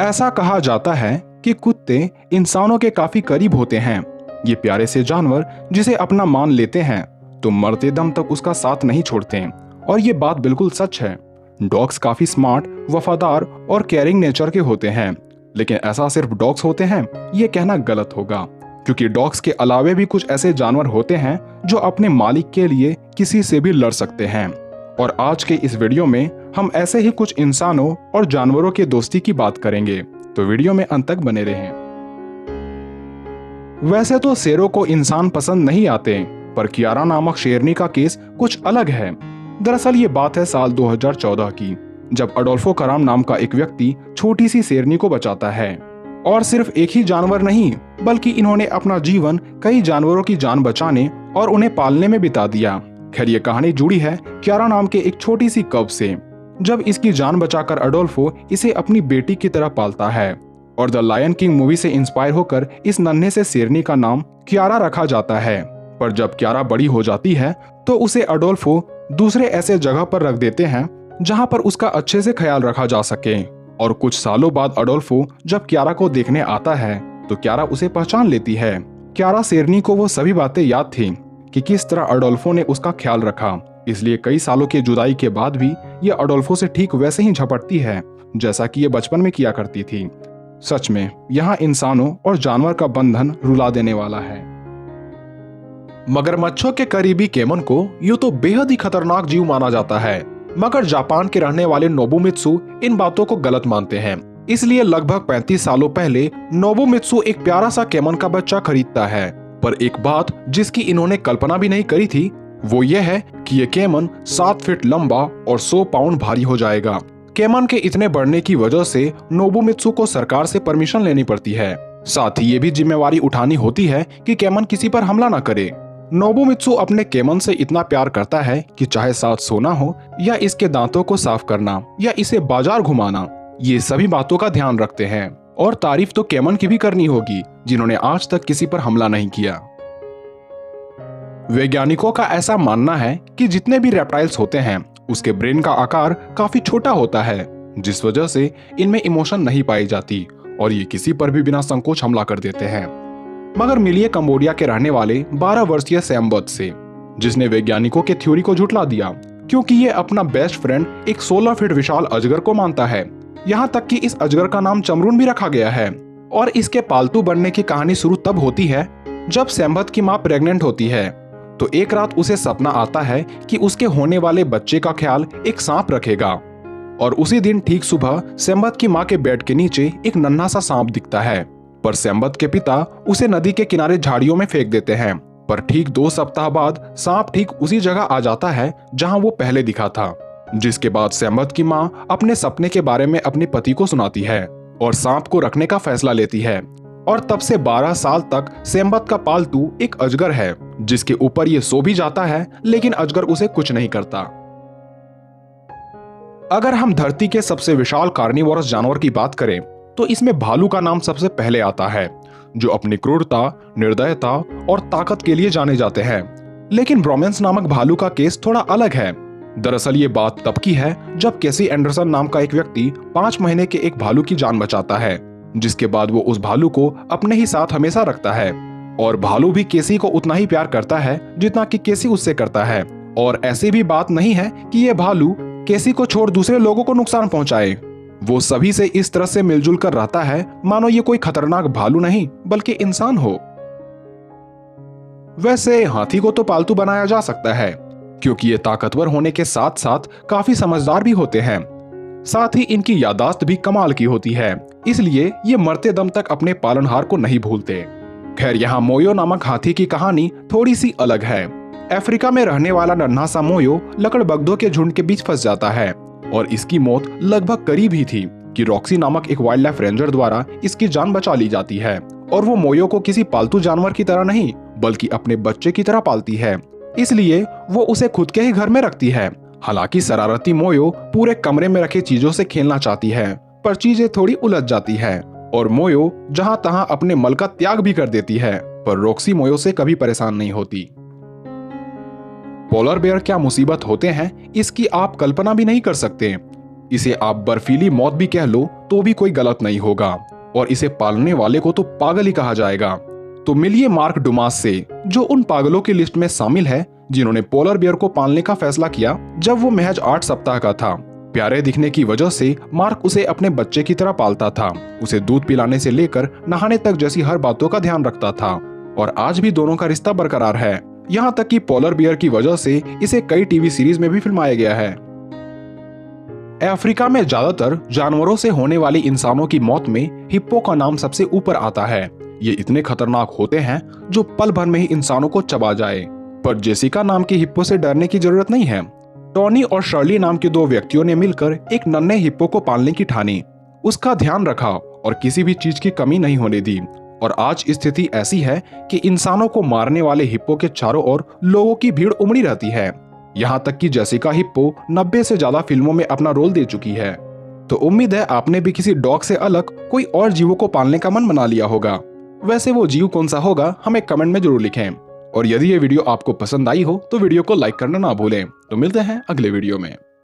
ऐसा कहा जाता है कि कुत्ते इंसानों के काफी करीब होते हैं। ये प्यारे से जानवर जिसे अपना मान लेते हैं तो मरते दम तक उसका साथ नहीं छोड़ते और ये बात बिल्कुल सच है। डॉग्स काफी स्मार्ट, वफादार और केयरिंग नेचर के होते हैं, लेकिन ऐसा सिर्फ डॉग्स होते हैं ये कहना गलत होगा, क्योंकि डॉग्स के अलावे भी कुछ ऐसे जानवर होते हैं जो अपने मालिक के लिए किसी से भी लड़ सकते हैं। और आज के इस वीडियो में हम ऐसे ही कुछ इंसानों और जानवरों के दोस्ती की बात करेंगे, तो वीडियो में अंत तक बने रहें। वैसे तो शेरों को इंसान पसंद नहीं आते, पर कियारा नामक शेरनी का केस कुछ अलग है। दरअसल ये बात है साल 2014 की, जब अडोल्फो कराम नाम का एक व्यक्ति छोटी सी शेरनी को बचाता है। और सिर्फ एक ही जानवर नहीं, बल्कि इन्होंने अपना जीवन कई जानवरों की जान बचाने और उन्हें पालने में बिता दिया। खैर ये कहानी जुड़ी है कियारा नाम के एक छोटी सी कब से, जब इसकी जान बचाकर अडोल्फो इसे अपनी बेटी की तरह पालता है। और द लायन किंग मूवी से इंस्पायर होकर इस नन्हे से शेरनी का नाम कियारा रखा जाता है। पर जब कियारा बड़ी हो जाती है तो उसे अडोल्फो दूसरे ऐसे जगह पर रख देते हैं जहां पर उसका अच्छे से ख्याल रखा जा सके। और कुछ सालों बाद अडोल्फो जब कियारा को देखने आता है तो कियारा उसे पहचान लेती है। कियारा शेरनी को वो सभी बातें याद थी कि किस तरह अडोल्फो ने उसका ख्याल रखा, इसलिए कई सालों की जुदाई के बाद भी ये अडोल्फो से ठीक वैसे ही झपटती है जैसा कि ये बचपन में किया करती थी। सच में यहाँ इंसानों और जानवर का बंधन रुला देने वाला है। मगरमच्छों के करीबी केमन को यूं तो बेहद ही खतरनाक जीव माना जाता है, मगर जापान के रहने वाले नोबुमित्सु इन बातों को गलत मानते हैं। इसलिए लगभग 35 सालों पहले नोबुमित्सु एक प्यारा सा केमन का बच्चा खरीदता है। पर एक बात जिसकी इन्होंने कल्पना भी नहीं करी थी वो ये है कि ये केमन 7 फीट लंबा और 100 पाउंड भारी हो जाएगा। केमन के इतने बढ़ने की वजह से नोबुमित्सु को सरकार से परमिशन लेनी पड़ती है। साथ ही ये भी जिम्मेवारी उठानी होती है कि केमन किसी पर हमला न करे। नोबुमित्सु अपने केमन से इतना प्यार करता है कि चाहे साथ सोना हो या इसके दांतों को साफ करना या इसे बाजार घुमाना, ये सभी बातों का ध्यान रखते हैं। और तारीफ तो केमन की भी करनी होगी जिन्होंने आज तक किसी पर हमला नहीं किया। वैज्ञानिकों का ऐसा मानना है कि जितने भी रेप्टाइल्स होते हैं उसके ब्रेन का आकार काफी छोटा होता है, जिस वजह से इनमें इमोशन नहीं पाई जाती और ये किसी पर भी बिना संकोच हमला कर देते हैं। मगर मिलिए कंबोडिया के रहने वाले 12 वर्षीय सैम्बत से, जिसने वैज्ञानिकों के थ्योरी को झुठला दिया, क्योंकि ये अपना बेस्ट फ्रेंड एक 16 फीट विशाल अजगर को मानता है। यहाँ तक कि इस अजगर का नाम चमरून भी रखा गया है। और इसके पालतू बनने की कहानी शुरू तब होती है जब सैम्बत की माँ प्रेग्नेंट होती है। तो एक रात उसे सपना आता है कि उसके होने वाले बच्चे का ख्याल एक सांप रखेगा। और उसी दिन ठीक सुबह सैम्बत की माँ के बेड के नीचे एक नन्हा सा सांप दिखता है। पर सैम्बत के पिता उसे नदी के किनारे झाड़ियों में फेंक देते हैं। पर ठीक 2 सप्ताह बाद सांप ठीक उसी जगह आ जाता है जहां वो पहले दिखा था। जिसके बाद सैम्बत की माँ अपने सपने के बारे में अपने पति को सुनाती है और सांप को रखने का फैसला लेती है। और तब से 12 साल तक सैम्बत का पालतू एक अजगर है, जिसके ऊपर ये सो भी जाता है, लेकिन अजगर उसे कुछ नहीं करता। अगर हम धरती के सबसे विशाल कार्निवोरस जानवर की बात करें तो इसमें भालू का नाम सबसे पहले आता है, जो अपनी क्रूरता, निर्दयता और ताकत के लिए जाने जाते हैं। लेकिन ब्रोमेंस नामक भालू का केस थोड़ा अलग है। दरअसल ये बात तब की है जब केसी एंडरसन नाम का एक व्यक्ति 5 महीने के एक भालू की जान बचाता है, जिसके बाद वो उस भालू को अपने ही साथ हमेशा रखता है। और भालू भी केसी को उतना ही प्यार करता है जितना कि केसी उससे करता है। और ऐसी भी बात नहीं है कि ये भालू केसी को छोड़ दूसरे लोगों को नुकसान पहुंचाए। वो सभी से इस तरह से मिलजुल कर रहता है मानो ये कोई खतरनाक भालू नहीं बल्कि इंसान हो। वैसे हाथी को तो पालतू बनाया जा सकता है, क्योंकि ये ताकतवर होने के साथ साथ काफी समझदार भी होते हैं। साथ ही इनकी यादाश्त भी कमाल की होती है, इसलिए ये मरते दम तक अपने पालनहार को नहीं भूलते। खैर यहाँ मोयो नामक हाथी की कहानी थोड़ी सी अलग है। अफ्रीका में रहने वाला नन्हा सा मोयो लकड़बग्घों के झुंड के बीच फंस जाता है और इसकी मौत लगभग करीब ही थी कि रॉक्सी नामक एक वाइल्ड लाइफ रेंजर द्वारा इसकी जान बचा ली जाती है। और वो मोयो को किसी पालतू जानवर की तरह नहीं बल्कि अपने बच्चे की तरह पालती है, इसलिए वो उसे खुद के ही घर में रखती है। हालांकि शरारती मोयो पूरे कमरे में रखे चीजों से खेलना चाहती है, पर चीजें थोड़ी उलझ जाती है और मोयो जहां तहां अपने मल का त्याग भी कर देती है। पर रॉक्सी मोयो से कभी परेशान नहीं होती। पोलर बेयर क्या मुसीबत होते हैं इसकी आप कल्पना भी नहीं कर सकते। इसे आप बर्फीली मौत भी कह लो तो भी कोई गलत नहीं होगा, और इसे पालने वाले को तो पागल ही कहा जाएगा। तो मिलिए मार्क डुमास से, जो उन पागलों की लिस्ट में शामिल है जिन्होंने पोलर बियर को पालने का फैसला किया जब वो महज 8 सप्ताह का था। प्यारे दिखने की वजह से मार्क उसे अपने बच्चे की तरह पालता था। उसे दूध पिलाने से लेकर नहाने तक जैसी हर बातों का ध्यान रखता था, और आज भी दोनों का रिश्ता बरकरार है। यहाँ तक कि पोलर बियर की वजह से इसे कई टीवी सीरीज में भी फिल्माया गया है। अफ्रीका में ज्यादातर जानवरों से होने वाली इंसानों की मौत में हिप्पो का नाम सबसे ऊपर आता है। ये इतने खतरनाक होते हैं जो पल भर में ही इंसानों को चबा जाए। पर जेसिका नाम की हिप्पो से डरने की जरूरत नहीं है। टॉनी और शर्ली नाम के 2 व्यक्तियों ने मिलकर एक नन्हे हिप्पो को पालने की ठानी, उसका ध्यान रखा और किसी भी चीज की कमी नहीं होने दी। और आज स्थिति ऐसी है कि इंसानों को मारने वाले हिप्पो के चारों ओर लोगों की भीड़ उमड़ी रहती है। यहाँ तक कि जेसिका हिप्पो 90 से ज्यादा फिल्मों में अपना रोल दे चुकी है। तो उम्मीद है आपने भी किसी डॉग से अलग कोई और जीवों को पालने का मन बना लिया होगा। वैसे वो जीव कौन सा होगा हमें कमेंट में जरूर लिखें। और यदि ये वीडियो आपको पसंद आई हो तो वीडियो को लाइक करना ना भूलें। तो मिलते हैं अगले वीडियो में।